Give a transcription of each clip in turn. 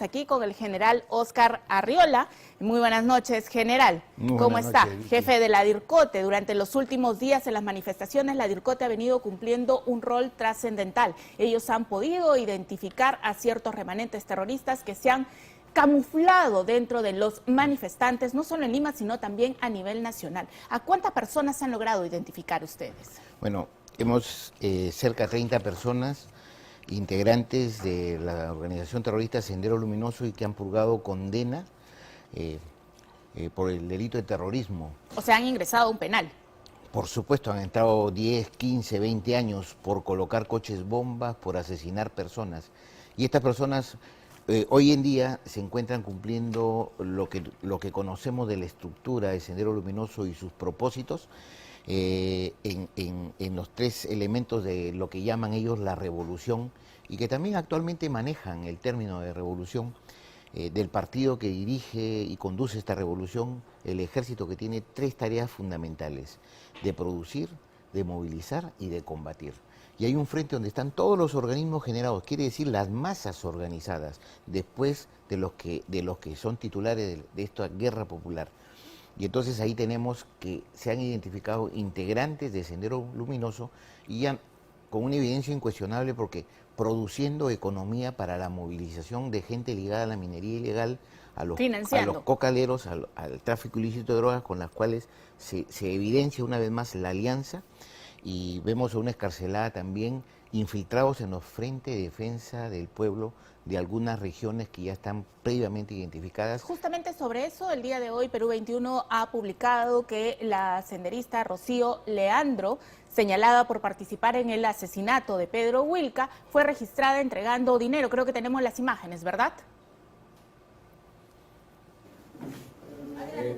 Aquí con el general Óscar Arriola. Muy buenas noches, general. ¿Cómo está? Jefe de la DIRCOTE. Durante los últimos días en las manifestaciones, la DIRCOTE ha venido cumpliendo un rol trascendental. Ellos han podido identificar a ciertos remanentes terroristas que se han camuflado dentro de los manifestantes, no solo en Lima, sino también a nivel nacional. ¿A cuántas personas han logrado identificar ustedes? Bueno, hemos cerca de 30 personas integrantes de la organización terrorista Sendero Luminoso y que han purgado condena por el delito de terrorismo. O sea, han ingresado a un penal. Por supuesto, han entrado 10, 15, 20 años por colocar coches bombas, por asesinar personas. Y estas personas hoy en día se encuentran cumpliendo lo que conocemos de la estructura de Sendero Luminoso y sus propósitos, en los tres elementos de lo que llaman ellos la revolución, y que también actualmente manejan el término de revolución del partido que dirige y conduce esta revolución, el ejército, que tiene tres tareas fundamentales: de producir, de movilizar y de combatir. Y hay un frente donde están todos los organismos generados, quiere decir las masas organizadas, después de los que son titulares de esta guerra popular. Y entonces ahí tenemos que se han identificado integrantes de Sendero Luminoso y ya con una evidencia incuestionable, porque produciendo economía para la movilización de gente ligada a la minería ilegal, a los cocaleros, al tráfico ilícito de drogas, con las cuales se evidencia una vez más la alianza, y vemos a una escarcelada también infiltrados en los frentes de defensa del pueblo de algunas regiones que ya están previamente identificadas. Justamente sobre eso, el día de hoy Perú 21 ha publicado que la senderista Rocío Leandro, señalada por participar en el asesinato de Pedro Wilca, fue registrada entregando dinero. Creo que tenemos las imágenes, ¿verdad?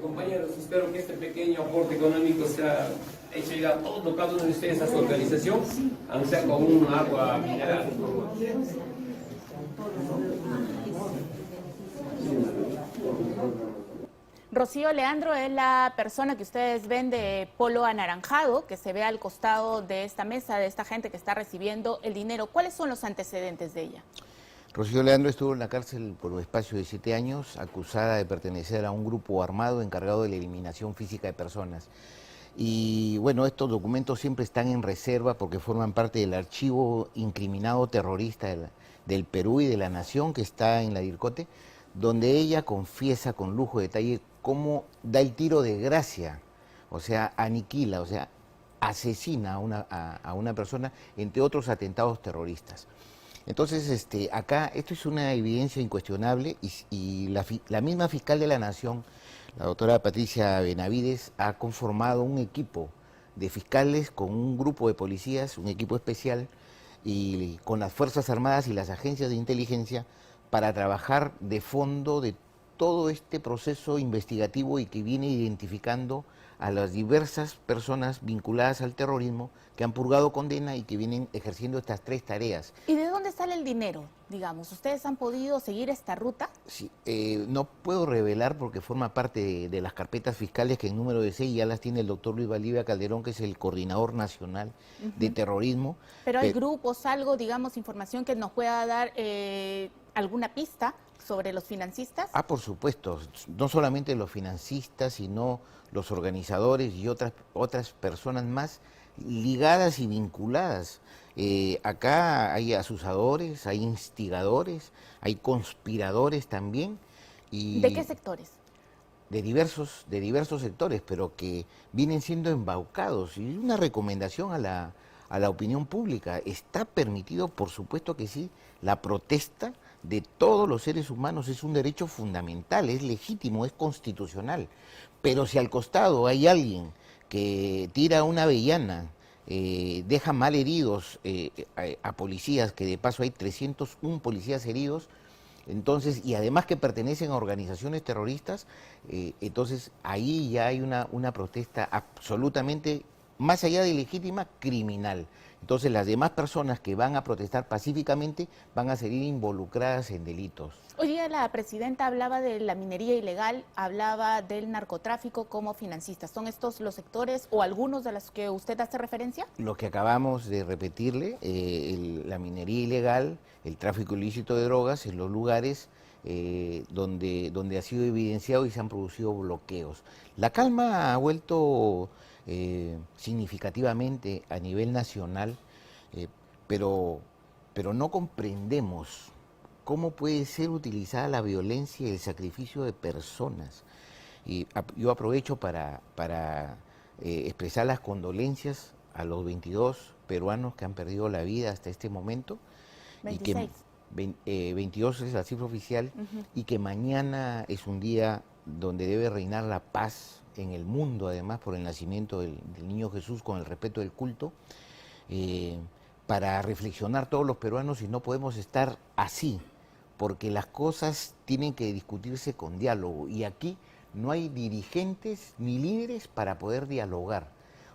Compañeros, espero que este pequeño aporte económico sea hecho llegar a todos, cada uno de ustedes, a su organización, aunque sea con un agua mineral. Rocío Leandro es la persona que ustedes ven de polo anaranjado, que se ve al costado de esta mesa, de esta gente que está recibiendo el dinero. ¿Cuáles son los antecedentes de ella? Rocío Leandro estuvo en la cárcel por un espacio de 7 años, acusada de pertenecer a un grupo armado encargado de la eliminación física de personas. Y bueno, estos documentos siempre están en reserva porque forman parte del archivo incriminado terrorista del Perú y de la nación, que está en la DIRCOTE, donde ella confiesa con lujo de detalle cómo da el tiro de gracia, o sea, aniquila, o sea, asesina a una persona, entre otros atentados terroristas. Entonces, acá esto es una evidencia incuestionable, y la misma fiscal de la Nación, la doctora Patricia Benavides, ha conformado un equipo de fiscales con un grupo de policías, un equipo especial, y con las Fuerzas Armadas y las agencias de inteligencia, para trabajar de fondo de todo este proceso investigativo y que viene identificando a las diversas personas vinculadas al terrorismo que han purgado condena y que vienen ejerciendo estas tres tareas. ¿Y de dónde sale el dinero, digamos? ¿Ustedes han podido seguir esta ruta? Sí, no puedo revelar porque forma parte de las carpetas fiscales, que en número de 6 ya las tiene el doctor Luis Valdivia Calderón, que es el coordinador nacional de terrorismo. Pero hay grupos, algo, digamos, información que nos pueda dar alguna pista sobre los financistas. Ah, por supuesto, no solamente los financistas, sino los organizadores y otras personas más ligadas y vinculadas. Acá hay asusadores, hay instigadores, hay conspiradores también. Y ¿de qué sectores? De diversos sectores, pero que vienen siendo embaucados. Y una recomendación a la opinión pública: está permitido, por supuesto que sí, la protesta de todos los seres humanos, es un derecho fundamental, es legítimo, es constitucional. Pero si al costado hay alguien que tira una avellana, deja mal heridos a policías, que de paso hay 301 policías heridos, entonces, y además que pertenecen a organizaciones terroristas, entonces ahí ya hay una protesta absolutamente, más allá de legítima, criminal. Entonces las demás personas que van a protestar pacíficamente van a seguir involucradas en delitos. Hoy día la presidenta hablaba de la minería ilegal, hablaba del narcotráfico como financistas. ¿Son estos los sectores o algunos de los que usted hace referencia? Lo que acabamos de repetirle, la minería ilegal, el tráfico ilícito de drogas en los lugares donde ha sido evidenciado y se han producido bloqueos. La calma ha vuelto significativamente a nivel nacional, pero no comprendemos cómo puede ser utilizada la violencia y el sacrificio de personas. Y yo aprovecho para expresar las condolencias a los 22 peruanos que han perdido la vida hasta este momento. 26. Y que 22 es la cifra oficial, y que mañana es un día donde debe reinar la paz en el mundo, además por el nacimiento del niño Jesús, con el respeto del culto, para reflexionar todos los peruanos, y no podemos estar así, porque las cosas tienen que discutirse con diálogo, y aquí no hay dirigentes ni líderes para poder dialogar.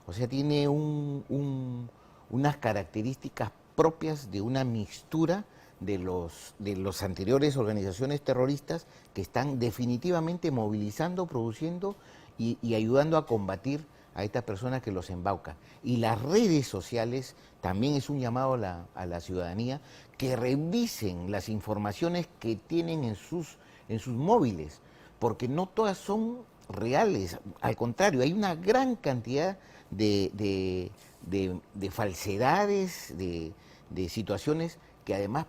O sea, tiene unas características propias de una mixtura de los anteriores organizaciones terroristas, que están definitivamente movilizando, produciendo y ayudando a combatir a estas personas que los embaucan. Y las redes sociales también es un llamado a la ciudadanía que revisen las informaciones que tienen en sus móviles, porque no todas son reales. Al contrario, hay una gran cantidad de falsedades, de situaciones que además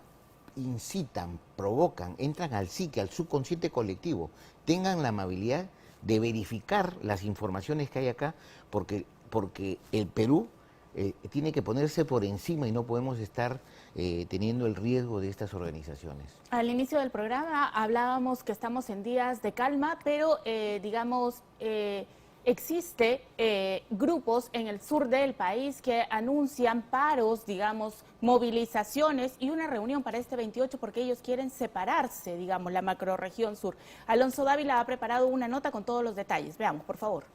incitan, provocan, entran al psique, al subconsciente colectivo. Tengan la amabilidad de verificar las informaciones que hay acá, porque el Perú tiene que ponerse por encima y no podemos estar teniendo el riesgo de estas organizaciones. Al inicio del programa hablábamos que estamos en días de calma, pero existe grupos en el sur del país que anuncian paros, movilizaciones y una reunión para este 28 porque ellos quieren separarse, la macrorregión sur. Alonso Dávila ha preparado una nota con todos los detalles. Veamos, por favor.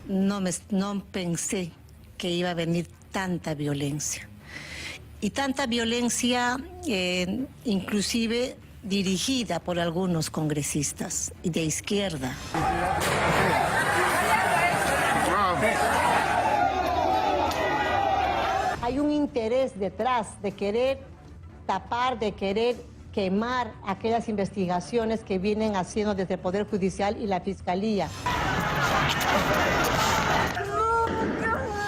No pensé que iba a venir tanta violencia. Y tanta violencia, inclusive dirigida por algunos congresistas y de izquierda. Hay un interés detrás de querer tapar, de querer quemar aquellas investigaciones que vienen haciendo desde el Poder Judicial y la Fiscalía.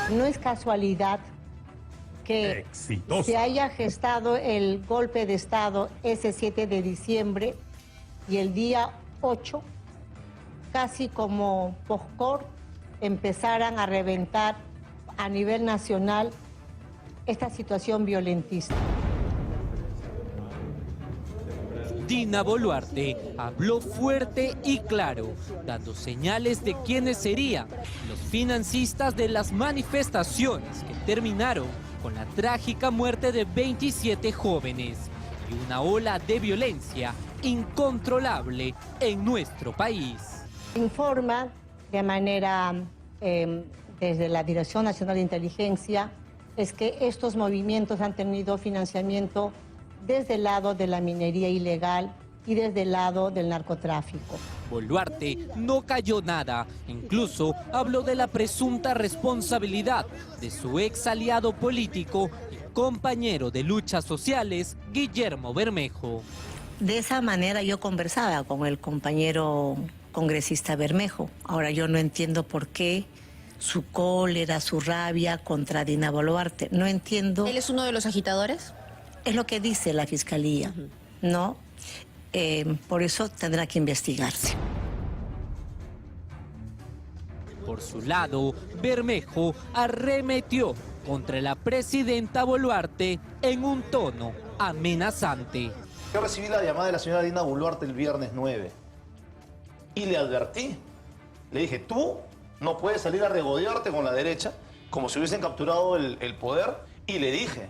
No es casualidad que se haya gestado el golpe de Estado ese 7 de diciembre y el día 8, casi como popcorn, empezaran a reventar a nivel nacional esta situación violentista. Dina Boluarte habló fuerte y claro, dando señales de quiénes serían los financistas de las manifestaciones que terminaron con la trágica muerte de 27 jóvenes y una ola de violencia incontrolable en nuestro país. Informa de manera, desde la Dirección Nacional de Inteligencia, es que estos movimientos han tenido financiamiento desde el lado de la minería ilegal y desde el lado del narcotráfico. Boluarte no cayó nada, incluso habló de la presunta responsabilidad de su ex aliado político y compañero de luchas sociales, Guillermo Bermejo. De esa manera yo conversaba con el compañero congresista Bermejo. Ahora yo no entiendo por qué su cólera, su rabia contra Dina Boluarte. No entiendo. ¿Él es uno de los agitadores? Es lo que dice la Fiscalía, ¿no? Por eso tendrá que investigarse. Por su lado, Bermejo arremetió contra la presidenta Boluarte en un tono amenazante. Yo recibí la llamada de la señora Dina Boluarte el viernes 9 y le advertí. Le dije, tú no puedes salir a regodearte con la derecha como si hubiesen capturado el poder. Y le dije,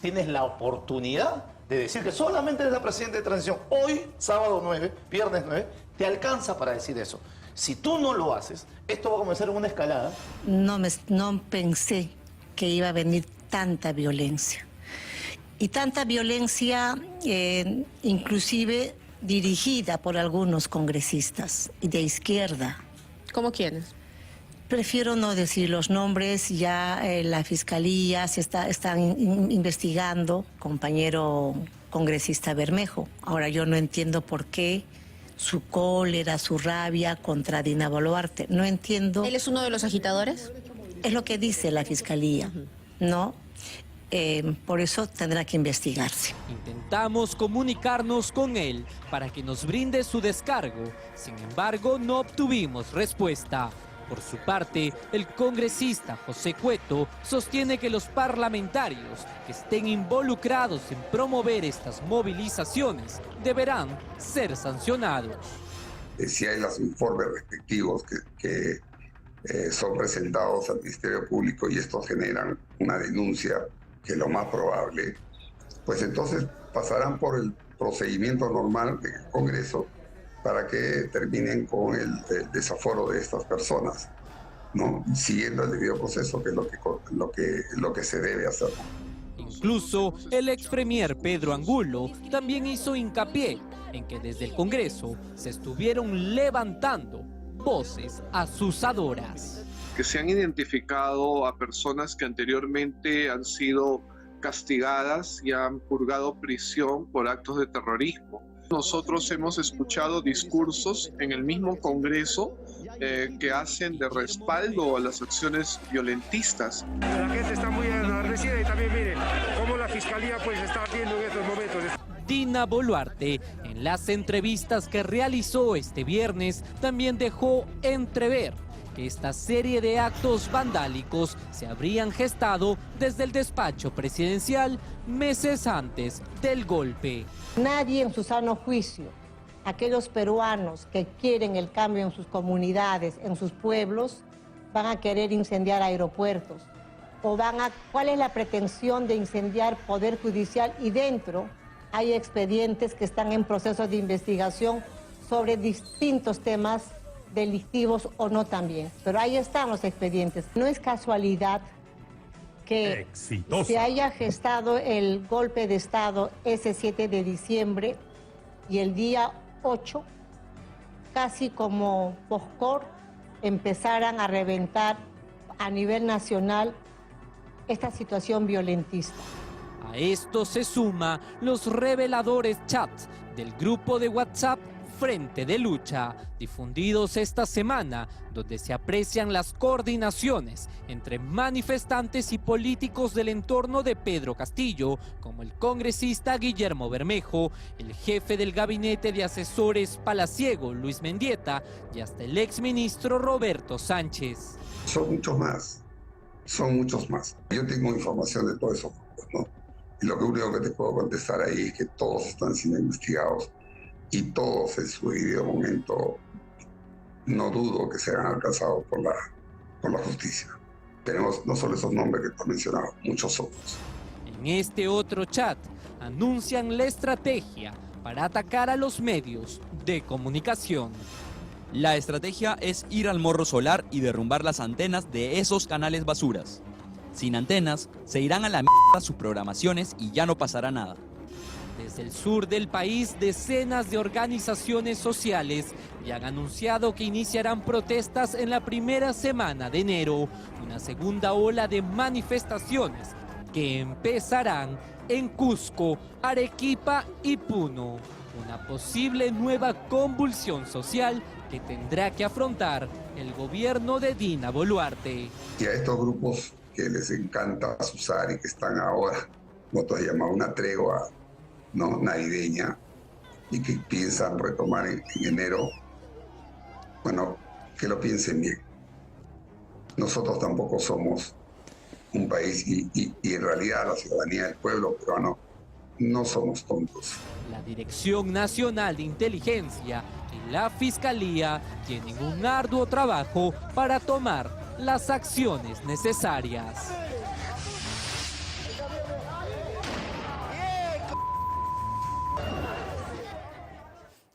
tienes la oportunidad de decir que solamente eres la presidenta de transición. Hoy, sábado 9, viernes 9, te alcanza para decir eso. Si tú no lo haces, esto va a comenzar en una escalada. No pensé que iba a venir tanta violencia. Y tanta violencia, inclusive dirigida por algunos congresistas y de izquierda. ¿Cómo quiénes? Prefiero no decir los nombres, ya la Fiscalía están investigando, compañero congresista Bermejo. Ahora yo no entiendo por qué su cólera, su rabia contra Dina Boluarte. No entiendo. ¿Él es uno de los agitadores? Es lo que dice la Fiscalía, ¿no? Por eso tendrá que investigarse. Intentamos comunicarnos con él para que nos brinde su descargo. Sin embargo, no obtuvimos respuesta. Por su parte, el congresista José Cueto sostiene que los parlamentarios que estén involucrados en promover estas movilizaciones deberán ser sancionados. Si hay los informes respectivos que son presentados al Ministerio Público y estos generan una denuncia, que es lo más probable, pues entonces pasarán por el procedimiento normal del Congreso para que terminen con el desaforo de estas personas, ¿no? Siguiendo el debido proceso, que es lo que se debe hacer. Incluso el ex premier Pedro Angulo también hizo hincapié en que desde el Congreso se estuvieron levantando voces asusadoras. Que se han identificado a personas que anteriormente han sido castigadas y han purgado prisión por actos de terrorismo. Nosotros hemos escuchado discursos en el mismo Congreso que hacen de respaldo a las acciones violentistas. La gente está muy enardecida y también miren cómo la Fiscalía pues está haciendo en estos momentos. Dina Boluarte, en las entrevistas que realizó este viernes, también dejó entrever que esta serie de actos vandálicos se habrían gestado desde el despacho presidencial meses antes del golpe. Nadie en su sano juicio, aquellos peruanos que quieren el cambio en sus comunidades, en sus pueblos, van a querer incendiar aeropuertos. ¿Cuál es la pretensión de incendiar Poder Judicial? Y dentro hay expedientes que están en proceso de investigación sobre distintos temas delictivos o no también. Pero ahí están los expedientes. No es casualidad que se haya gestado el golpe de Estado ese 7 de diciembre y el día 8, casi como postcor, empezaran a reventar a nivel nacional esta situación violentista. A esto se suma los reveladores chats del grupo de WhatsApp Frente de Lucha, difundidos esta semana, donde se aprecian las coordinaciones entre manifestantes y políticos del entorno de Pedro Castillo, como el congresista Guillermo Bermejo, el jefe del gabinete de asesores palaciego Luis Mendieta y hasta el exministro Roberto Sánchez. Son muchos más. Yo tengo información de todo eso, ¿no? Y lo único que te puedo contestar ahí es que todos están siendo investigados y todos en su debido momento no dudo que sean alcanzados por la justicia. Tenemos no solo esos nombres que tú has mencionado, muchos otros. En este otro chat anuncian la estrategia para atacar a los medios de comunicación. La estrategia es ir al morro solar y derrumbar las antenas de esos canales basuras. Sin antenas, se irán a la mierda sus programaciones y ya no pasará nada. Desde el sur del país, decenas de organizaciones sociales ya han anunciado que iniciarán protestas en la primera semana de enero, una segunda ola de manifestaciones que empezarán en Cusco, Arequipa y Puno. Una posible nueva convulsión social que tendrá que afrontar el gobierno de Dina Boluarte. Y a estos grupos que les encanta usar y que están ahora, nosotros llamamos una tregua, ¿no?, navideña, y que piensan retomar en enero, bueno, que lo piensen bien. Nosotros tampoco somos un país y en realidad la ciudadanía del pueblo peruano no somos tontos. La Dirección Nacional de Inteligencia y la Fiscalía tienen un arduo trabajo para tomar las acciones necesarias.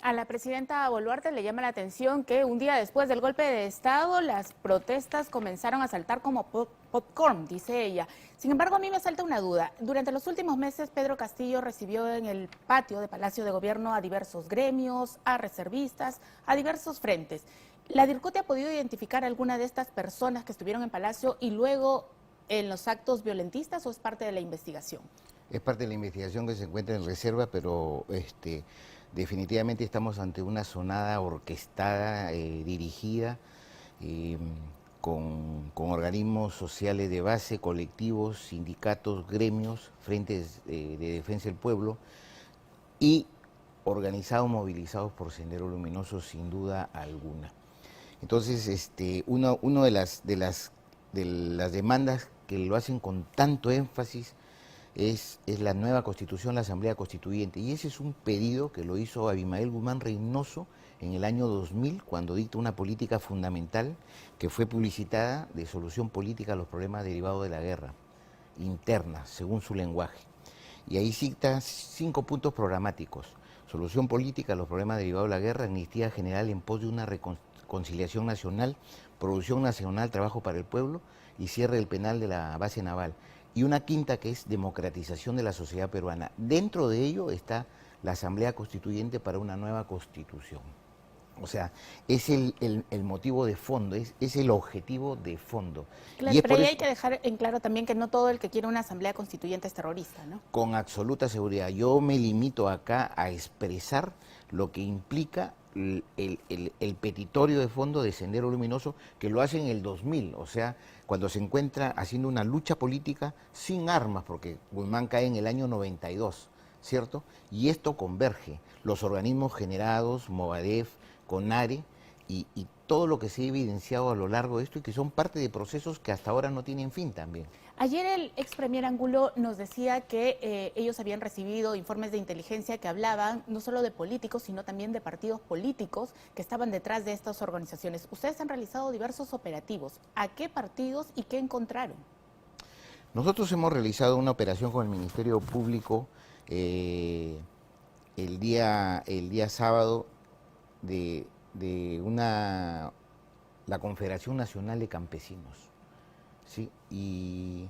A la presidenta Boluarte le llama la atención que un día después del golpe de Estado las protestas comenzaron a saltar como popcorn, dice ella. Sin embargo, a mí me salta una duda. Durante los últimos meses, Pedro Castillo recibió en el patio de Palacio de Gobierno a diversos gremios, a reservistas, a diversos frentes. ¿La DIRCOTE ha podido identificar a alguna de estas personas que estuvieron en Palacio y luego en los actos violentistas o es parte de la investigación? Es parte de la investigación que se encuentra en reserva, pero definitivamente estamos ante una sonada orquestada, dirigida, con organismos sociales de base, colectivos, sindicatos, gremios, frentes de defensa del pueblo y organizados, movilizados por Sendero Luminoso sin duda alguna. Entonces, una de las demandas que lo hacen con tanto énfasis es la nueva Constitución, la Asamblea Constituyente. Y ese es un pedido que lo hizo Abimael Guzmán Reynoso en el año 2000, cuando dicta una política fundamental que fue publicitada de solución política a los problemas derivados de la guerra interna, según su lenguaje. Y ahí cita 5 puntos programáticos: solución política a los problemas derivados de la guerra, amnistía general en pos de una reconciliación nacional, producción nacional, trabajo para el pueblo y cierre del penal de la base naval. Y una quinta que es democratización de la sociedad peruana. Dentro de ello está la Asamblea Constituyente para una nueva Constitución. O sea, es el motivo de fondo, es el objetivo de fondo. Claro, pero ahí hay que dejar en claro también que no todo el que quiere una Asamblea Constituyente es terrorista, ¿no? Con absoluta seguridad. Yo me limito acá a expresar lo que implica el petitorio de fondo de Sendero Luminoso, que lo hace en el 2000, o sea, cuando se encuentra haciendo una lucha política sin armas, porque Guzmán cae en el año 92, ¿cierto? Y esto converge, los organismos generados, Movadef, CONARE, y todo lo que se ha evidenciado a lo largo de esto y que son parte de procesos que hasta ahora no tienen fin también. Ayer el ex premier Angulo nos decía que ellos habían recibido informes de inteligencia que hablaban no solo de políticos, sino también de partidos políticos que estaban detrás de estas organizaciones. Ustedes han realizado diversos operativos. ¿A qué partidos y qué encontraron? Nosotros hemos realizado una operación con el Ministerio Público el día sábado de la Confederación Nacional de Campesinos, ¿sí? Y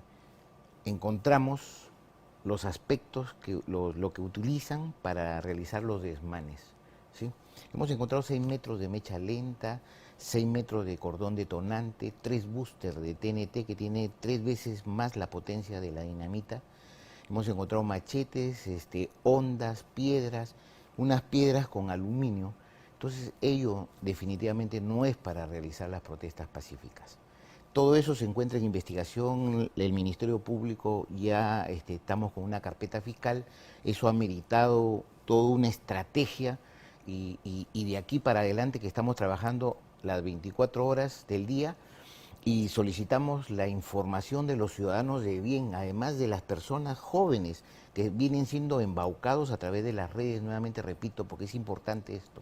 encontramos los aspectos, lo que utilizan para realizar los desmanes, ¿sí? Hemos encontrado 6 metros de mecha lenta, 6 metros de cordón detonante, 3 boosters de TNT que tiene 3 veces más la potencia de la dinamita. Hemos encontrado machetes, hondas, piedras, unas piedras con aluminio. Entonces, ello definitivamente no es para realizar las protestas pacíficas. Todo eso se encuentra en investigación, el Ministerio Público ya estamos con una carpeta fiscal, eso ha meritado toda una estrategia y de aquí para adelante que estamos trabajando las 24 horas del día y solicitamos la información de los ciudadanos de bien, además de las personas jóvenes que vienen siendo embaucados a través de las redes, nuevamente repito, porque es importante esto,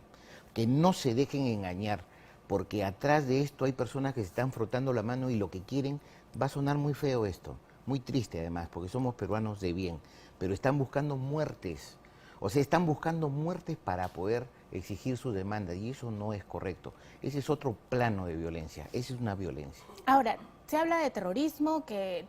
que no se dejen engañar, porque atrás de esto hay personas que se están frotando la mano y lo que quieren, va a sonar muy feo esto, muy triste además, porque somos peruanos de bien, pero están buscando muertes, o sea, están buscando muertes para poder exigir sus demandas y eso no es correcto. Ese es otro plano de violencia, esa es una violencia. Ahora, se habla de terrorismo, que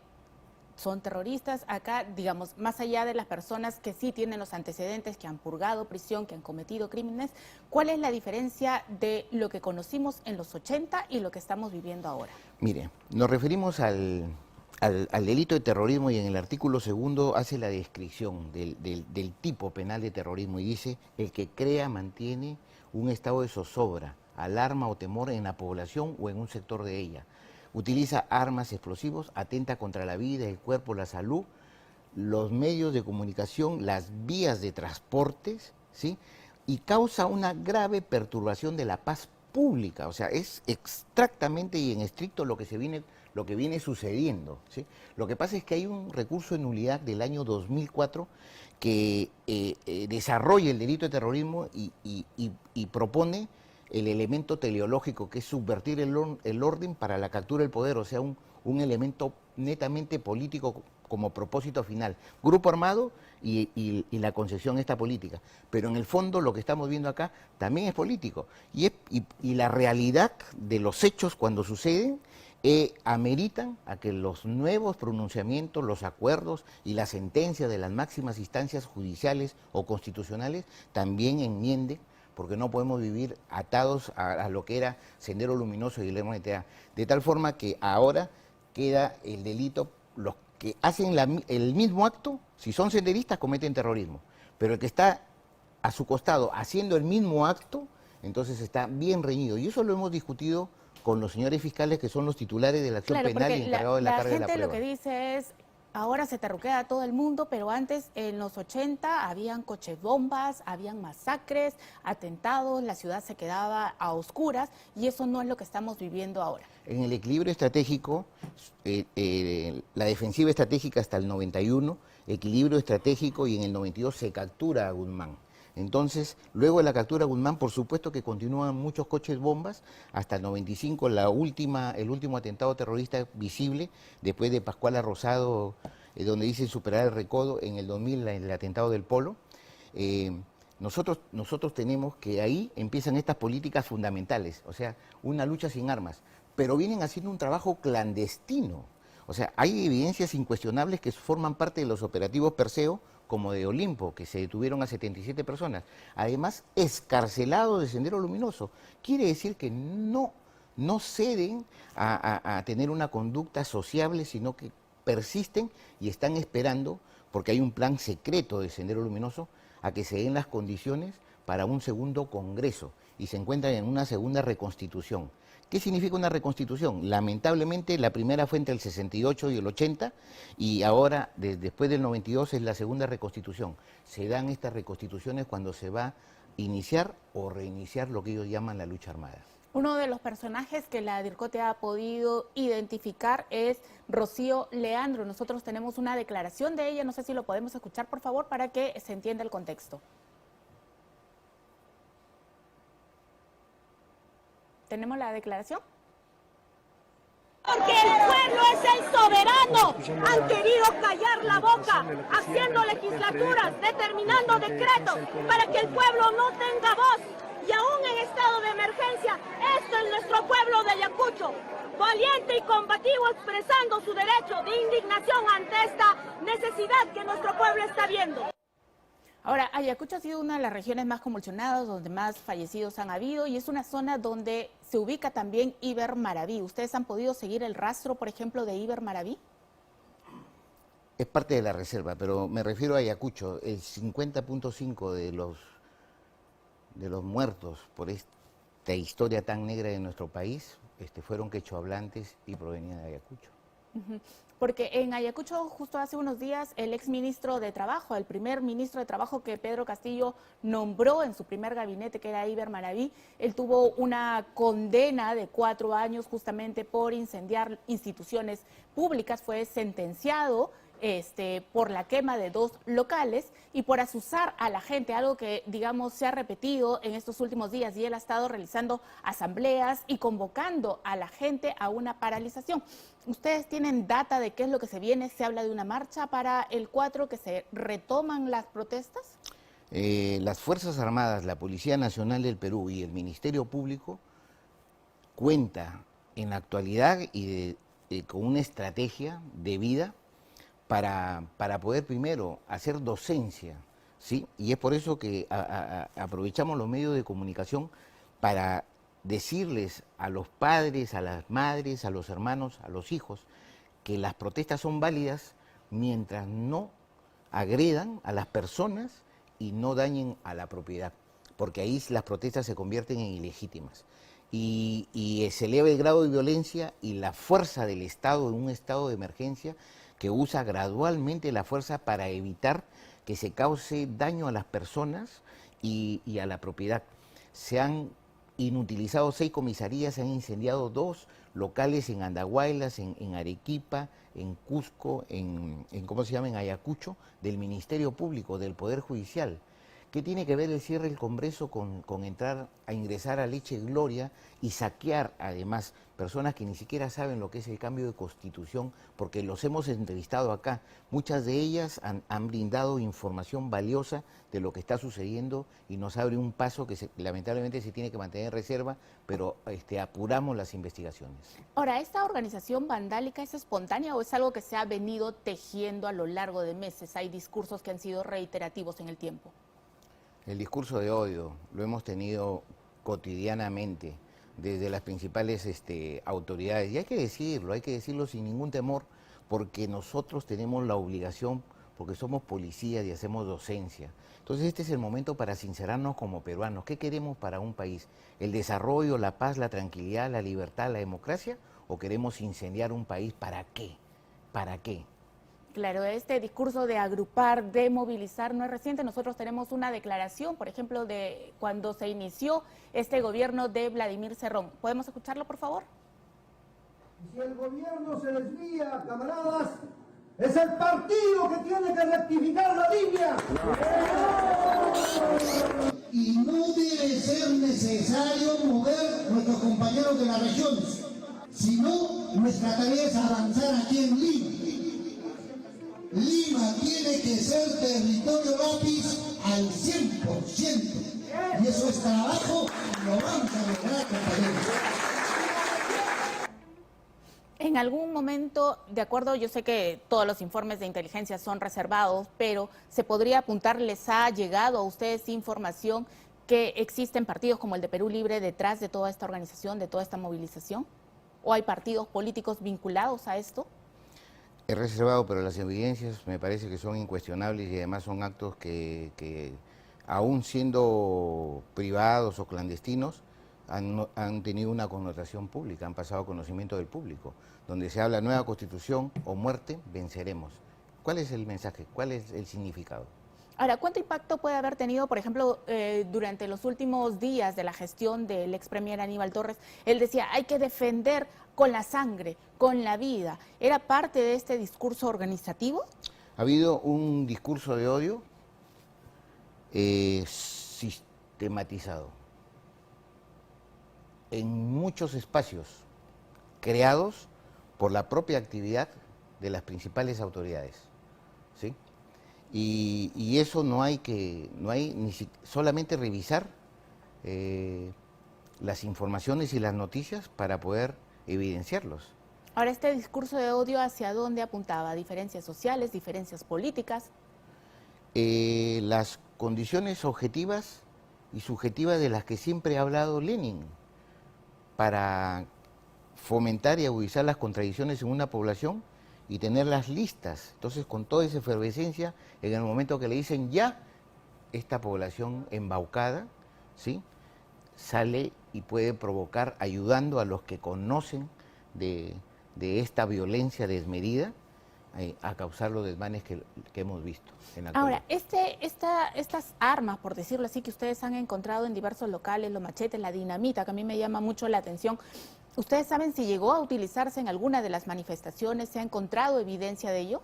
son terroristas. Acá, digamos, más allá de las personas que sí tienen los antecedentes, que han purgado prisión, que han cometido crímenes, ¿cuál es la diferencia de lo que conocimos en los 80 y lo que estamos viviendo ahora? Mire, nos referimos al delito de terrorismo y en el artículo 2 hace la descripción del tipo penal de terrorismo y dice: el que crea, mantiene un estado de zozobra, alarma o temor en la población o en un sector de ella. Utiliza armas, explosivos, atenta contra la vida, el cuerpo, la salud, los medios de comunicación, las vías de transportes, ¿sí? Y causa una grave perturbación de la paz pública. O sea, es exactamente y en estricto lo que viene sucediendo, ¿sí? Lo que pasa es que hay un recurso de nulidad del año 2004 que desarrolla el delito de terrorismo y propone el elemento teleológico, que es subvertir el orden para la captura del poder, o sea, un elemento netamente político como propósito final. Grupo armado y la concesión esta política. Pero en el fondo lo que estamos viendo acá también es político. Y la realidad de los hechos cuando suceden ameritan a que los nuevos pronunciamientos, los acuerdos y las sentencias de las máximas instancias judiciales o constitucionales también enmienden porque no podemos vivir atados a lo que era Sendero Luminoso y el MTA. De tal forma que ahora queda el delito, los que hacen el mismo acto, si son senderistas, cometen terrorismo, pero el que está a su costado haciendo el mismo acto, entonces está bien reñido. Y eso lo hemos discutido con los señores fiscales que son los titulares de la acción penal y encargados de la carga de la prueba. La gente lo que dice es, ahora se terruquea a todo el mundo, pero antes, en los 80, habían coches bombas, habían masacres, atentados, la ciudad se quedaba a oscuras, y eso no es lo que estamos viviendo ahora. En el equilibrio estratégico, la defensiva estratégica hasta el 91, equilibrio estratégico, y en el 92 se captura a Guzmán. Entonces, luego de la captura de Guzmán, por supuesto que continúan muchos coches bombas, hasta el 95, el último atentado terrorista visible, después de Pascuala Rosado, donde dicen superar el recodo, en el 2000 el atentado del Polo. Nosotros tenemos que ahí empiezan estas políticas fundamentales, o sea, una lucha sin armas, pero vienen haciendo un trabajo clandestino. O sea, hay evidencias incuestionables que forman parte de los operativos Perseo, como de Olimpo, que se detuvieron a 77 personas. Además, excarcelados de Sendero Luminoso. Quiere decir que no ceden a tener una conducta sociable, sino que persisten y están esperando, porque hay un plan secreto de Sendero Luminoso, a que se den las condiciones para un segundo congreso y se encuentran en una segunda reconstitución. ¿Qué significa una reconstitución? Lamentablemente la primera fue entre el 68 y el 80 y ahora, después del 92, es la segunda reconstitución. Se dan estas reconstituciones cuando se va a iniciar o reiniciar lo que ellos llaman la lucha armada. Uno de los personajes que la DIRCOTE ha podido identificar es Rocío Leandro. Nosotros tenemos una declaración de ella, no sé si lo podemos escuchar, por favor, para que se entienda el contexto. ¿Tenemos la declaración? Porque el pueblo es el soberano. Han querido callar la boca, haciendo legislaturas, determinando decretos para que el pueblo no tenga voz. Y aún en estado de emergencia, esto es nuestro pueblo de Ayacucho, valiente y combativo, expresando su derecho de indignación ante esta necesidad que nuestro pueblo está viendo. Ahora, Ayacucho ha sido una de las regiones más convulsionadas, donde más fallecidos han habido, y es una zona donde se ubica también Iber Maraví. ¿Ustedes han podido seguir el rastro, por ejemplo, de Iber Maraví? Es parte de la reserva, pero me refiero a Ayacucho. El 50.5 de los muertos por esta historia tan negra de nuestro país fueron quechohablantes y provenían de Ayacucho. Porque en Ayacucho, justo hace unos días, el exministro de Trabajo, el primer ministro de Trabajo que Pedro Castillo nombró en su primer gabinete, que era Iber Maraví, él tuvo una condena de 4 años justamente por incendiar instituciones públicas, fue sentenciado por la quema de 2 locales y por asusar a la gente, algo que, digamos, se ha repetido en estos últimos días, y él ha estado realizando asambleas y convocando a la gente a una paralización. ¿Ustedes tienen data de qué es lo que se viene? ¿Se habla de una marcha para el 4, que se retoman las protestas? Las Fuerzas Armadas, la Policía Nacional del Perú y el Ministerio Público cuenta en la actualidad y con una estrategia de vida para poder primero hacer docencia, ¿sí? Y es por eso que aprovechamos los medios de comunicación para decirles a los padres, a las madres, a los hermanos, a los hijos, que las protestas son válidas mientras no agredan a las personas y no dañen a la propiedad, porque ahí las protestas se convierten en ilegítimas. Y se eleva el grado de violencia y la fuerza del Estado en un estado de emergencia, que usa gradualmente la fuerza para evitar que se cause daño a las personas y a la propiedad. Se han inutilizado 6 comisarías, se han incendiado 2 locales en Andahuaylas, en Arequipa, en Cusco, en Ayacucho, del Ministerio Público, del Poder Judicial. ¿Qué tiene que ver el cierre del Congreso con ingresar a Leche Gloria y saquear, además, personas que ni siquiera saben lo que es el cambio de constitución, porque los hemos entrevistado acá? Muchas de ellas han brindado información valiosa de lo que está sucediendo y nos abre un paso que lamentablemente se tiene que mantener en reserva, pero apuramos las investigaciones. Ahora, ¿esta organización vandálica es espontánea o es algo que se ha venido tejiendo a lo largo de meses? Hay discursos que han sido reiterativos en el tiempo. El discurso de odio lo hemos tenido cotidianamente desde las principales autoridades. Y hay que decirlo sin ningún temor, porque nosotros tenemos la obligación, porque somos policías y hacemos docencia. Entonces este es el momento para sincerarnos como peruanos. ¿Qué queremos para un país? ¿El desarrollo, la paz, la tranquilidad, la libertad, la democracia? ¿O queremos incendiar un país? ¿Para qué? ¿Para qué? Claro, este discurso de agrupar, de movilizar no es reciente. Nosotros tenemos una declaración, por ejemplo, de cuando se inició este gobierno de Vladimir Cerrón. ¿Podemos escucharlo, por favor? Si el gobierno se desvía, camaradas, es el partido que tiene que rectificar la línea. Y no debe ser necesario mover nuestros compañeros de las regiones, sino nuestra tarea es avanzar aquí en Lima. Lima tiene que ser territorio lápiz al 100%. Y eso es trabajo y lo vamos a lograr, compañeros. En algún momento, de acuerdo, yo sé que todos los informes de inteligencia son reservados, pero ¿se podría apuntar, les ha llegado a ustedes información que existen partidos como el de Perú Libre detrás de toda esta organización, de toda esta movilización? ¿O hay partidos políticos vinculados a esto? Es reservado, pero las evidencias me parece que son incuestionables y además son actos que aún siendo privados o clandestinos, han tenido una connotación pública, han pasado a conocimiento del público, donde se habla nueva constitución o muerte, venceremos. ¿Cuál es el mensaje? ¿Cuál es el significado? Ahora, ¿cuánto impacto puede haber tenido, por ejemplo, durante los últimos días de la gestión del ex premier Aníbal Torres? Él decía, hay que defender con la sangre, con la vida. ¿Era parte de este discurso organizativo? Ha habido un discurso de odio sistematizado en muchos espacios creados por la propia actividad de las principales autoridades, ¿sí? Y eso no hay ni solamente revisar las informaciones y las noticias para poder evidenciarlos. Ahora, ¿este discurso de odio hacia dónde apuntaba? ¿Diferencias sociales, diferencias políticas? Las condiciones objetivas y subjetivas de las que siempre ha hablado Lenin, para fomentar y agudizar las contradicciones en una población y tenerlas listas. Entonces, con toda esa efervescencia, en el momento que le dicen ya, esta población embaucada, ¿sí?, sale y puede provocar, ayudando a los que conocen de esta violencia desmedida, a causar los desmanes que hemos visto en la actualidad. Ahora, estas armas, por decirlo así, que ustedes han encontrado en diversos locales, los machetes, la dinamita, que a mí me llama mucho la atención, ¿ustedes saben si llegó a utilizarse en alguna de las manifestaciones? ¿Se ha encontrado evidencia de ello?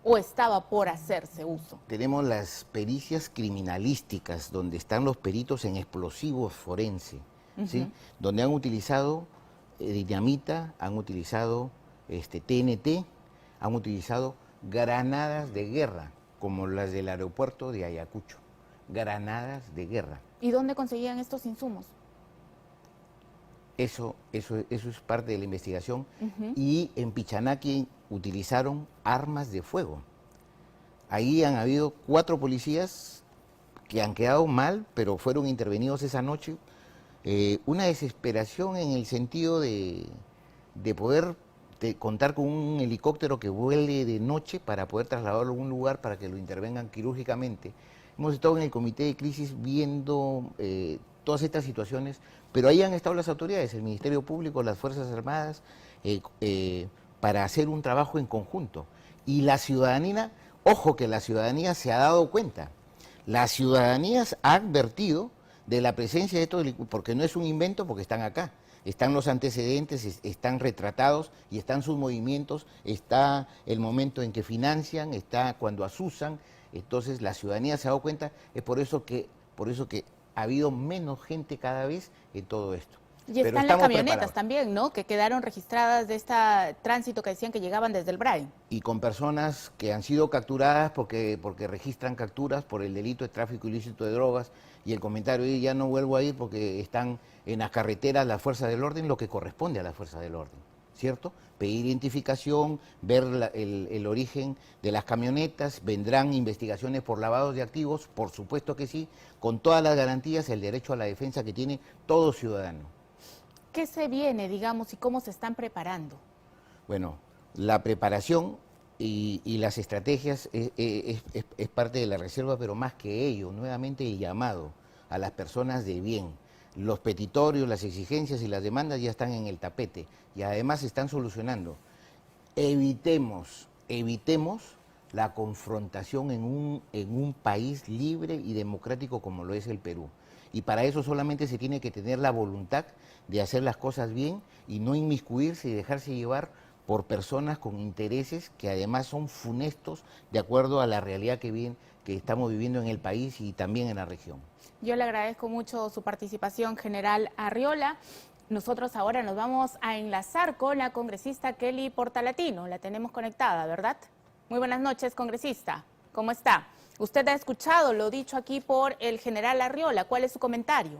¿O estaba por hacerse uso? Tenemos las pericias criminalísticas, donde están los peritos en explosivos forense, ¿sí?, donde han utilizado dinamita, han utilizado TNT, han utilizado granadas de guerra, como las del aeropuerto de Ayacucho, granadas de guerra. ¿Y dónde conseguían estos insumos? Eso es parte de la investigación. Y en Pichanaki utilizaron armas de fuego. Ahí han habido 4 policías que han quedado mal, pero fueron intervenidos esa noche. Una desesperación en el sentido de poder contar con un helicóptero que vuele de noche para poder trasladarlo a algún lugar para que lo intervengan quirúrgicamente. Hemos estado en el comité de crisis viendo todas estas situaciones, pero ahí han estado las autoridades, el Ministerio Público, las Fuerzas Armadas, para hacer un trabajo en conjunto. Y la ciudadanía, ojo que la ciudadanía se ha dado cuenta, la ciudadanía ha advertido de la presencia de estos delincuentes, porque no es un invento, porque están acá. Están los antecedentes, están retratados y están sus movimientos, está el momento en que financian, está cuando asusan. Entonces la ciudadanía se ha dado cuenta, es por eso que ha habido menos gente cada vez en todo esto. Y están las camionetas también, ¿no?, que quedaron registradas de este tránsito que decían que llegaban desde el BRAE. Y con personas que han sido capturadas porque registran capturas por el delito de tráfico ilícito de drogas, y el comentario de ya no vuelvo a ir porque están en las carreteras las fuerzas del orden, lo que corresponde a las fuerzas del orden. ¿cierto? Pedir identificación, ver el origen de las camionetas, vendrán investigaciones por lavados de activos, por supuesto que sí, con todas las garantías, el derecho a la defensa que tiene todo ciudadano. ¿Qué se viene, digamos, y cómo se están preparando? Bueno, la preparación y las estrategias es parte de la reserva, pero más que ello, nuevamente el llamado a las personas de bien. Los petitorios, las exigencias y las demandas ya están en el tapete y además se están solucionando. Evitemos la confrontación en un país libre y democrático como lo es el Perú. Y para eso solamente se tiene que tener la voluntad de hacer las cosas bien y no inmiscuirse y dejarse llevar por personas con intereses que además son funestos de acuerdo a la realidad que estamos viviendo en el país y también en la región. Yo le agradezco mucho su participación, general Arriola. Nosotros ahora nos vamos a enlazar con la congresista Kelly Portalatino. La tenemos conectada, ¿verdad? Muy buenas noches, congresista. ¿Cómo está? Usted ha escuchado lo dicho aquí por el general Arriola. ¿Cuál es su comentario?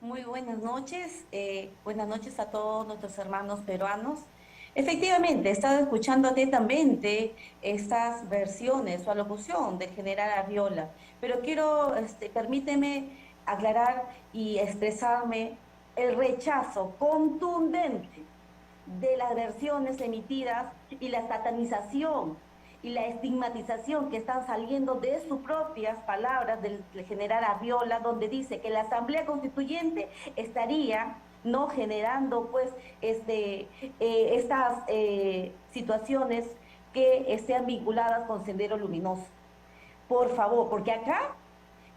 Muy buenas noches a todos nuestros hermanos peruanos. Efectivamente, he estado escuchando atentamente estas versiones o alocución del general Arriola, pero permíteme aclarar y expresarme el rechazo contundente de las versiones emitidas y la satanización y la estigmatización que están saliendo de sus propias palabras del general Arriola, donde dice que la Asamblea Constituyente estaría no generando pues estas situaciones que estén vinculadas con Sendero Luminoso. Por favor, porque acá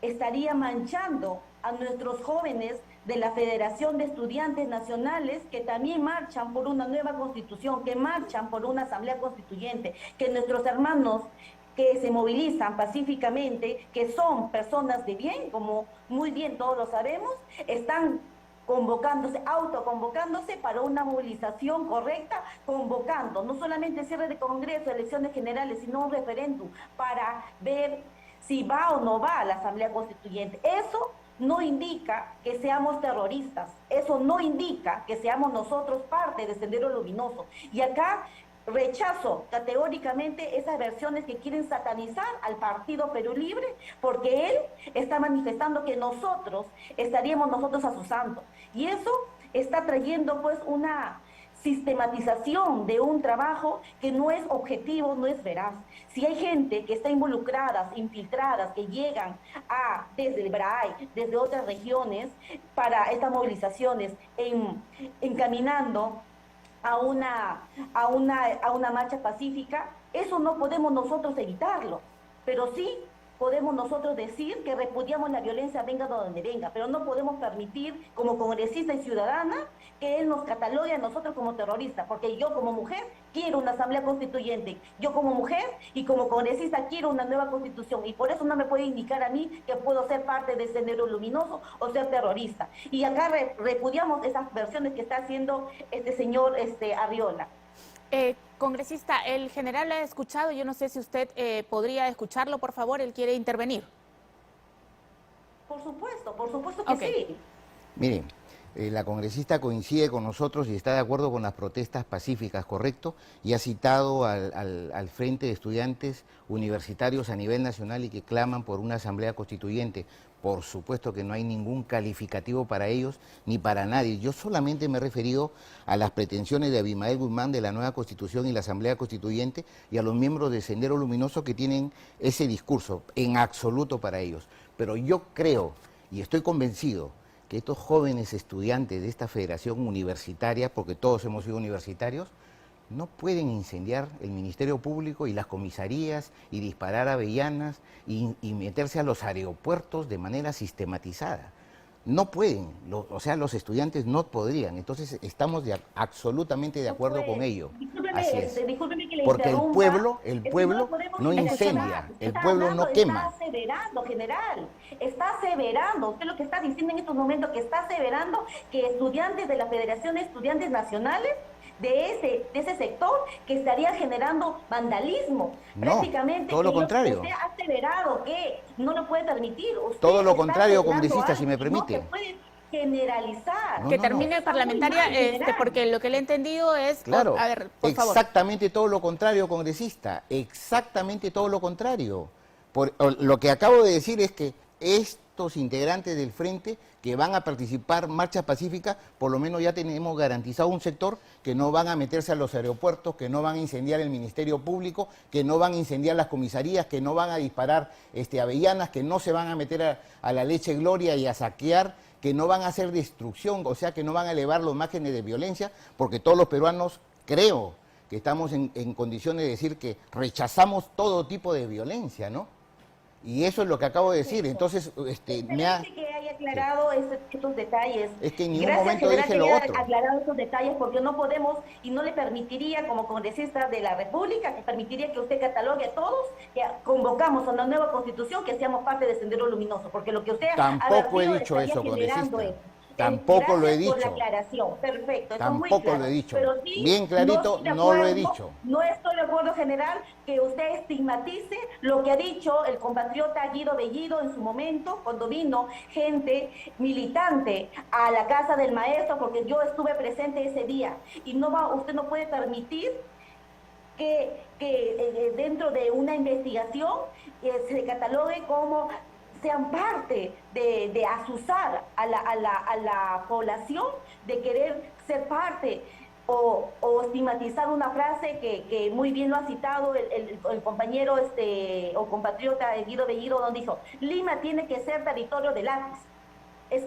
estaría manchando a nuestros jóvenes de la Federación de Estudiantes Nacionales que también marchan por una nueva constitución, que marchan por una asamblea constituyente, que nuestros hermanos que se movilizan pacíficamente, que son personas de bien, como muy bien todos lo sabemos, están autoconvocándose para una movilización correcta, convocando no solamente el cierre de Congreso, elecciones generales, sino un referéndum para ver si va o no va a la Asamblea Constituyente. Eso no indica que seamos terroristas, eso no indica que seamos nosotros parte de Sendero Luminoso. Y acá rechazo categóricamente esas versiones que quieren satanizar al Partido Perú Libre, porque él está manifestando que nosotros estaríamos asusando. Y eso está trayendo pues una sistematización de un trabajo que no es objetivo, no es veraz. Si hay gente que está involucrada, infiltradas, que llegan desde el BRAI, desde otras regiones, para estas movilizaciones, encaminando a una marcha pacífica, eso no podemos nosotros evitarlo, pero sí podemos nosotros decir que repudiamos la violencia venga de donde venga, pero no podemos permitir como congresista y ciudadana que él nos catalogue a nosotros como terroristas, porque yo como mujer quiero una asamblea constituyente, yo como mujer y como congresista quiero una nueva constitución, y por eso no me puede indicar a mí que puedo ser parte de Sendero Luminoso o ser terrorista. Y acá repudiamos esas versiones que está haciendo este señor Arriola. Congresista, el general ha escuchado, yo no sé si usted podría escucharlo, por favor, él quiere intervenir. Por supuesto que sí. Miren, la congresista coincide con nosotros y está de acuerdo con las protestas pacíficas, ¿correcto? Y ha citado al Frente de Estudiantes Universitarios a nivel nacional y que claman por una asamblea constituyente. Por supuesto que no hay ningún calificativo para ellos ni para nadie. Yo solamente me he referido a las pretensiones de Abimael Guzmán de la nueva Constitución y la Asamblea Constituyente y a los miembros de Sendero Luminoso que tienen ese discurso en absoluto para ellos. Pero yo creo y estoy convencido que estos jóvenes estudiantes de esta federación universitaria, porque todos hemos sido universitarios, no pueden incendiar el Ministerio Público y las comisarías y disparar avellanas y meterse a los aeropuertos de manera sistematizada. No pueden, los estudiantes no podrían, entonces estamos absolutamente de acuerdo con ello. Así es. Porque el pueblo no incendia, el pueblo no quema. Está aseverando, general, está aseverando, usted lo que está diciendo en estos momentos, que está aseverando que estudiantes de la Federación de Estudiantes Nacionales de ese sector que estaría generando vandalismo. No, prácticamente todo lo contrario. Usted ha aseverado que no lo puede permitir. Usted todo lo contrario, congresista, si me permite. generalizar. Que termine, parlamentaria, porque lo que le he entendido es... Claro, a ver, por favor. Exactamente todo lo contrario, congresista, exactamente todo lo contrario. Lo que acabo de decir es que estos integrantes del Frente que van a participar marchas pacíficas, por lo menos ya tenemos garantizado un sector que no van a meterse a los aeropuertos, que no van a incendiar el Ministerio Público, que no van a incendiar las comisarías, que no van a disparar avellanas, que no se van a meter a la Leche Gloria y a saquear, que no van a hacer destrucción, o sea, que no van a elevar los márgenes de violencia, porque todos los peruanos, creo, que estamos en condiciones de decir que rechazamos todo tipo de violencia, ¿no? Y eso es lo que acabo de decir. Entonces, que haya aclarado estos detalles. Es que en ningún momento dije lo otro. Aclarado estos detalles porque no podemos y no le permitiría, como congresista de la República, que permitiría que usted catalogue a todos que convocamos a una nueva constitución, que seamos parte de Sendero Luminoso, porque lo que usted tampoco he dicho eso, congresista. Tampoco lo he dicho. Por la aclaración. Perfecto, tampoco claro. lo he dicho. Pero sí, bien clarito, no lo he dicho. No estoy de acuerdo, general, que usted estigmatice lo que ha dicho el compatriota Guido Bellido en su momento, cuando vino gente militante a la casa del maestro, porque yo estuve presente ese día. Y usted no puede permitir que dentro de una investigación se catalogue como sean parte de azuzar a la población, de querer ser parte o estigmatizar una frase que muy bien lo ha citado el compañero o compatriota Guido Bellido, donde dijo: Lima tiene que ser territorio de lápiz. ¿Es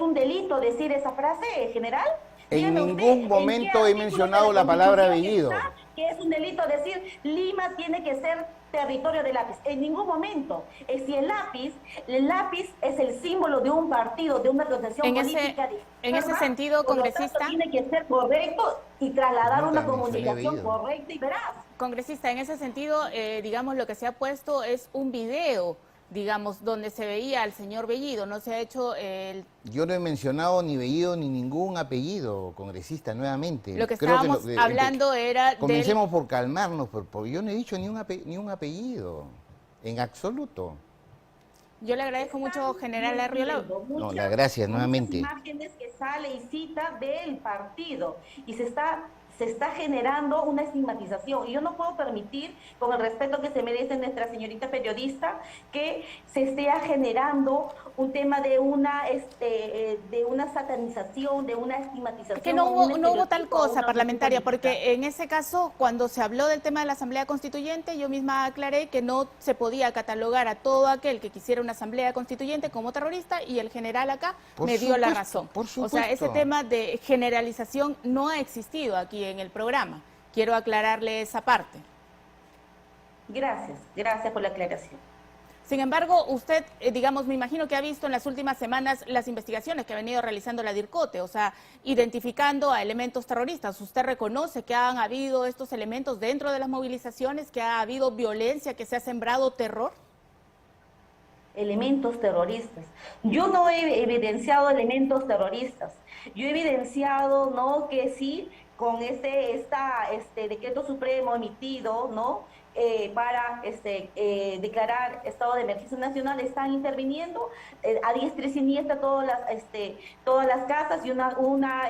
un delito decir esa frase, general? En ningún momento he mencionado la palabra Bellido. Que es un delito decir Lima tiene que ser territorio de lápiz. En ningún momento. Si el lápiz es el símbolo de un partido, de una organización política. En ese sentido, congresista, tiene que ser correcto y trasladar una comunicación correcta y veraz. Congresista, en ese sentido, digamos, lo que se ha puesto es un video, digamos, donde se veía al señor Bellido, no se ha hecho el... Yo no he mencionado ni Bellido ni ningún apellido, congresista, nuevamente. Lo que estábamos hablando era... Comencemos por calmarnos, porque yo no he dicho ni un apellido, en absoluto. Yo le agradezco mucho, general Arriola. No, las gracias, nuevamente. Muchas imágenes que sale y cita del partido, y se está generando una estigmatización, y yo no puedo permitir, con el respeto que se merece nuestra señorita periodista, que se esté generando un tema de una satanización, de una estigmatización. Es que no hubo tal cosa, parlamentaria, porque en ese caso, cuando se habló del tema de la Asamblea Constituyente, yo misma aclaré que no se podía catalogar a todo aquel que quisiera una Asamblea Constituyente como terrorista, y el general acá me dio la razón. O sea, ese tema de generalización no ha existido aquí en el programa. Quiero aclararle esa parte. Gracias por la aclaración. Sin embargo, usted, digamos, me imagino que ha visto en las últimas semanas las investigaciones que ha venido realizando la DIRCOTE, o sea, identificando a elementos terroristas. ¿Usted reconoce que han habido estos elementos dentro de las movilizaciones, que ha habido violencia, que se ha sembrado terror? Elementos terroristas. Yo no he evidenciado elementos terroristas. Yo he evidenciado, ¿no?, que sí, con este decreto supremo emitido, ¿no?, para declarar estado de emergencia nacional, están interviniendo a diestra y siniestra todas las casas, y una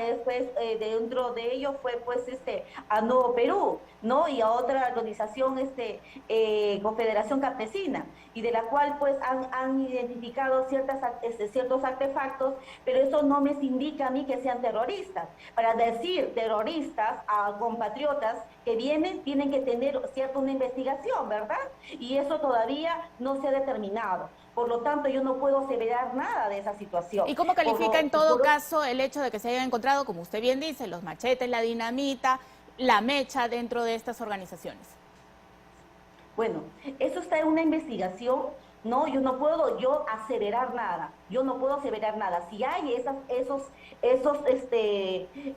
dentro de ello fue a Nuevo Perú, ¿no?, y a otra organización, Confederación Campesina, y de la cual pues han identificado ciertos artefactos, pero eso no me indica a mí que sean terroristas. Para decir terroristas a compatriotas que tienen que tener una investigación, ¿verdad? Y eso todavía no se ha determinado. Por lo tanto, yo no puedo aseverar nada de esa situación. ¿Y cómo califica en todo caso el hecho de que se hayan encontrado, como usted bien dice, los machetes, la dinamita, la mecha dentro de estas organizaciones? Bueno, eso está en una investigación, ¿no? Yo no puedo aseverar nada. Si hay esos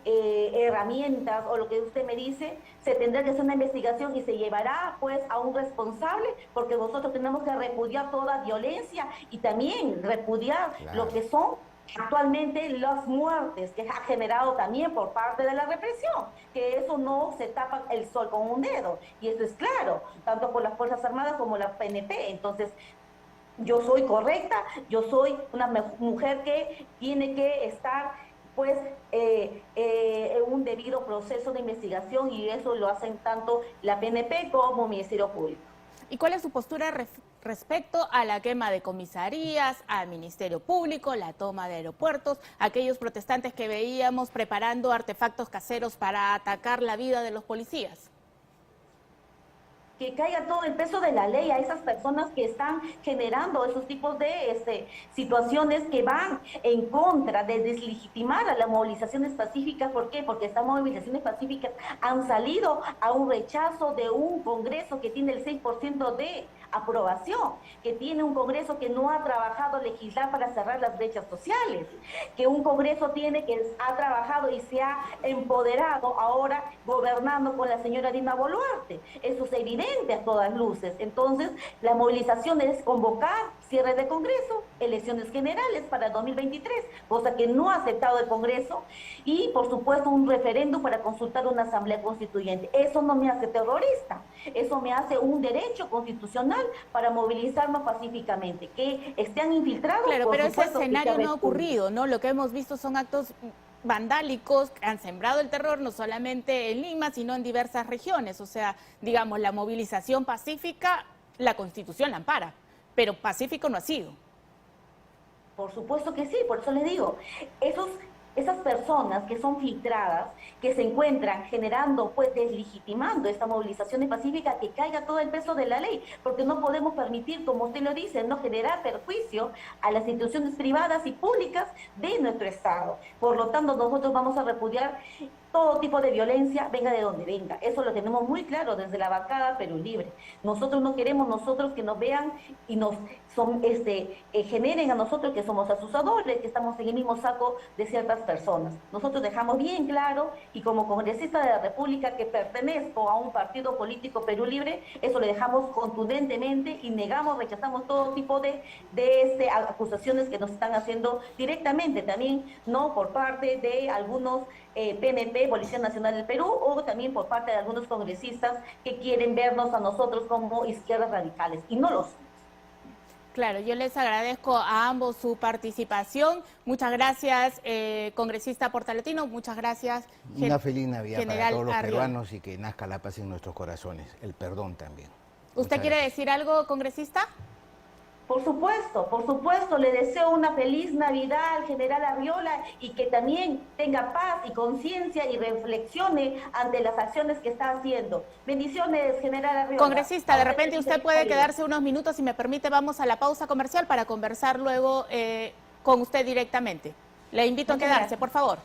herramientas o lo que usted me dice, se tendrá que hacer una investigación y se llevará pues a un responsable, porque nosotros tenemos que repudiar toda violencia y también repudiar lo que son actualmente las muertes que ha generado también por parte de la represión, que eso no se tapa el sol con un dedo, y eso es claro, tanto por las Fuerzas Armadas como la PNP. Entonces, yo soy correcta, yo soy una mujer que tiene que estar pues en un debido proceso de investigación, y eso lo hacen tanto la PNP como el Ministerio Público. ¿Y cuál es su postura respecto a la quema de comisarías, al Ministerio Público, la toma de aeropuertos, aquellos protestantes que veíamos preparando artefactos caseros para atacar la vida de los policías? Que caiga todo el peso de la ley a esas personas que están generando esos tipos de situaciones que van en contra de deslegitimar a las movilizaciones pacíficas. ¿Por qué? Porque estas movilizaciones pacíficas han salido a un rechazo de un Congreso que tiene el 6% de aprobación, que tiene un Congreso que no ha trabajado legislar para cerrar las brechas sociales, que un Congreso ha trabajado y se ha empoderado ahora gobernando con la señora Dina Boluarte. Eso es evidente a todas luces. Entonces, la movilización es convocar cierre de Congreso, elecciones generales para 2023, cosa que no ha aceptado el Congreso, y por supuesto un referéndum para consultar una asamblea constituyente. Eso no me hace terrorista, eso me hace un derecho constitucional para movilizarnos pacíficamente. Que estén infiltrados, claro, por pero ese supuesto, escenario no ha ocurrido, ¿no? Lo que hemos visto son actos vandálicos que han sembrado el terror no solamente en Lima, sino en diversas regiones. O sea, digamos, la movilización pacífica, la Constitución la ampara, pero pacífico no ha sido. Por supuesto que sí, por eso les digo, esas personas que son filtradas, que se encuentran generando, pues deslegitimando esta movilización pacífica, que caiga todo el peso de la ley, porque no podemos permitir, como usted lo dice, no generar perjuicio a las instituciones privadas y públicas de nuestro Estado. Por lo tanto, nosotros vamos a repudiar todo tipo de violencia, venga de donde venga. Eso lo tenemos muy claro desde la bancada Perú Libre. Nosotros no queremos que nos vean y nos generen a nosotros que somos asusadores, que estamos en el mismo saco de ciertas personas. Nosotros dejamos bien claro, y como congresista de la República que pertenezco a un partido político Perú Libre, eso le dejamos contundentemente y rechazamos todo tipo de acusaciones que nos están haciendo directamente, también no por parte de algunos PNP, Policía Nacional del Perú, o también por parte de algunos congresistas que quieren vernos a nosotros como izquierdas radicales, y no los. Claro, yo les agradezco a ambos su participación. Muchas gracias, congresista Portaletino. Muchas gracias, Una feliz Navidad para todos los Arriola. peruanos, y que nazca la paz en nuestros corazones. El perdón también. ¿Usted quiere decir algo, congresista? Por supuesto, le deseo una feliz Navidad al general Arriola, y que también tenga paz y conciencia y reflexione ante las acciones que está haciendo. Bendiciones, general Arriola. Congresista, de repente usted puede quedarse unos minutos, si me permite, vamos a la pausa comercial para conversar luego con usted directamente. Le invito a quedarse, por favor.